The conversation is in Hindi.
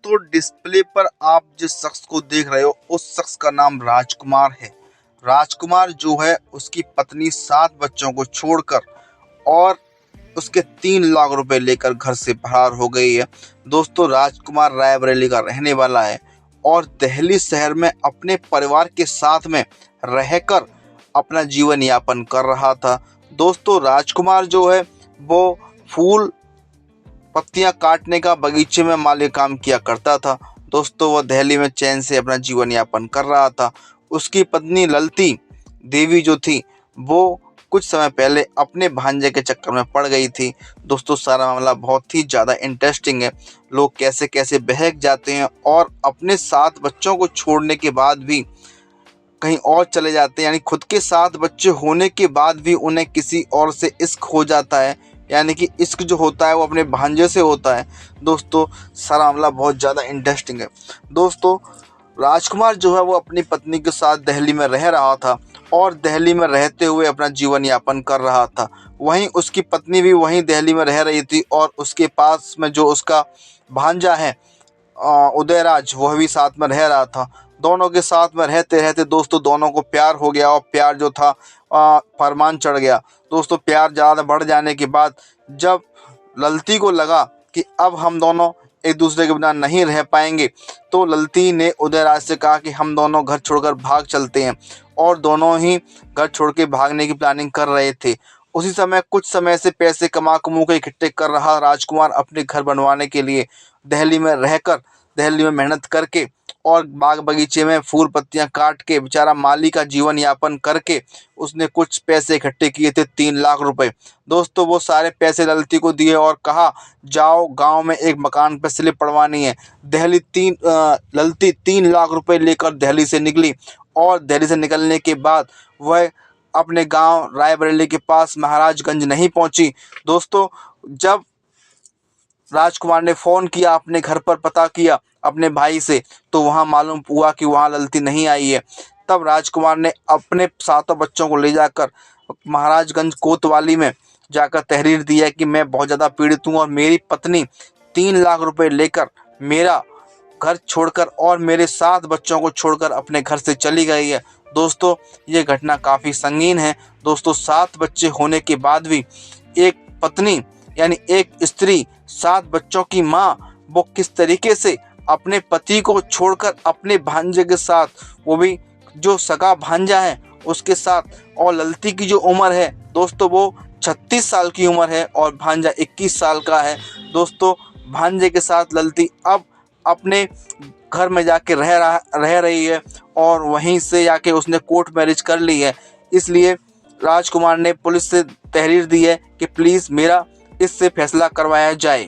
दोस्तों डिस्प्ले पर आप जिस शख्स को देख रहे हो उस शख्स का नाम राजकुमार है। राजकुमार जो है उसकी पत्नी 7 बच्चों को छोड़कर और उसके 3 लाख रुपए लेकर घर से फरार हो गई है। दोस्तों राजकुमार रायबरेली का रहने वाला है और दिल्ली शहर में अपने परिवार के साथ में रहकर अपना जीवन यापन कर रहा था। दोस्तों राजकुमार जो है वो फूल पत्तियां काटने का बगीचे में माली काम किया करता था। दोस्तों वह दिल्ली में चैन से अपना जीवन यापन कर रहा था। उसकी पत्नी ललती देवी जो थी वो कुछ समय पहले अपने भांजे के चक्कर में पड़ गई थी। दोस्तों सारा मामला बहुत ही ज़्यादा इंटरेस्टिंग है। लोग कैसे कैसे बहक जाते हैं और अपने 7 बच्चों को छोड़ने के बाद भी कहीं और चले जाते हैं, यानी खुद के 7 बच्चे होने के बाद भी उन्हें किसी और से इश्क हो जाता है, यानी कि इश्क जो होता है वो अपने भांजे से होता है। दोस्तों सारा मामला बहुत ज़्यादा इंटरेस्टिंग है। दोस्तों राजकुमार जो है वो अपनी पत्नी के साथ दिल्ली में रह रहा था और दिल्ली में रहते हुए अपना जीवन यापन कर रहा था। वहीं उसकी पत्नी भी वहीं दिल्ली में रह रही थी और उसके पास में जो उसका भांजा है उदयराज, वह भी साथ में रह रहा था। दोनों के साथ में रहते रहते दोस्तों दोनों को प्यार हो गया और प्यार जो था फरमान चढ़ गया। दोस्तों प्यार ज़्यादा बढ़ जाने के बाद जब ललती को लगा कि अब हम दोनों एक दूसरे के बिना नहीं रह पाएंगे, तो ललती ने उदयराज से कहा कि हम दोनों घर छोड़कर भाग चलते हैं। और दोनों ही घर छोड़ के भागने की प्लानिंग कर रहे थे। उसी समय कुछ समय से पैसे कमा कमू के इकट्ठे कर रहा राजकुमार अपने घर बनवाने के लिए दिल्ली में रहकर, दिल्ली में मेहनत करके और बाग बगीचे में फूल पत्तियां काट के बेचारा माली का जीवन यापन करके उसने कुछ पैसे इकट्ठे किए थे 3 लाख रुपए। दोस्तों वो सारे पैसे ललती को दिए और कहा जाओ गांव में एक मकान पर स्लिप पड़वानी है। ललती 3 लाख रुपए लेकर दिल्ली से निकली और दिल्ली से निकलने के बाद वह अपने गांव रायबरेली के पास महाराजगंज नहीं पहुंची। दोस्तों जब राजकुमार ने फ़ोन किया, अपने घर पर पता किया अपने भाई से, तो वहाँ मालूम हुआ कि वहाँ ललती नहीं आई है। तब राजकुमार ने अपने 7 बच्चों को ले जाकर महाराजगंज कोतवाली में जाकर तहरीर दी है कि मैं बहुत ज़्यादा पीड़ित हूँ और मेरी पत्नी 3 लाख रुपए लेकर मेरा घर छोड़कर और मेरे 7 बच्चों को छोड़कर अपने घर से चली गई है। दोस्तों ये घटना काफ़ी संगीन है। दोस्तों 7 बच्चे होने के बाद भी एक पत्नी यानी एक स्त्री 7 बच्चों की माँ वो किस तरीके से अपने पति को छोड़कर अपने भांजे के साथ, वो भी जो सगा भांजा है उसके साथ, और ललती की जो उम्र है दोस्तों वो 36 साल की उम्र है और भांजा 21 साल का है। दोस्तों भांजे के साथ ललती अब अपने घर में जाके रह रही है और वहीं से जाके उसने कोर्ट मैरिज कर ली है। इसलिए राजकुमार ने पुलिस से तहरीर दी है कि प्लीज़ मेरा इससे फैसला करवाया जाए।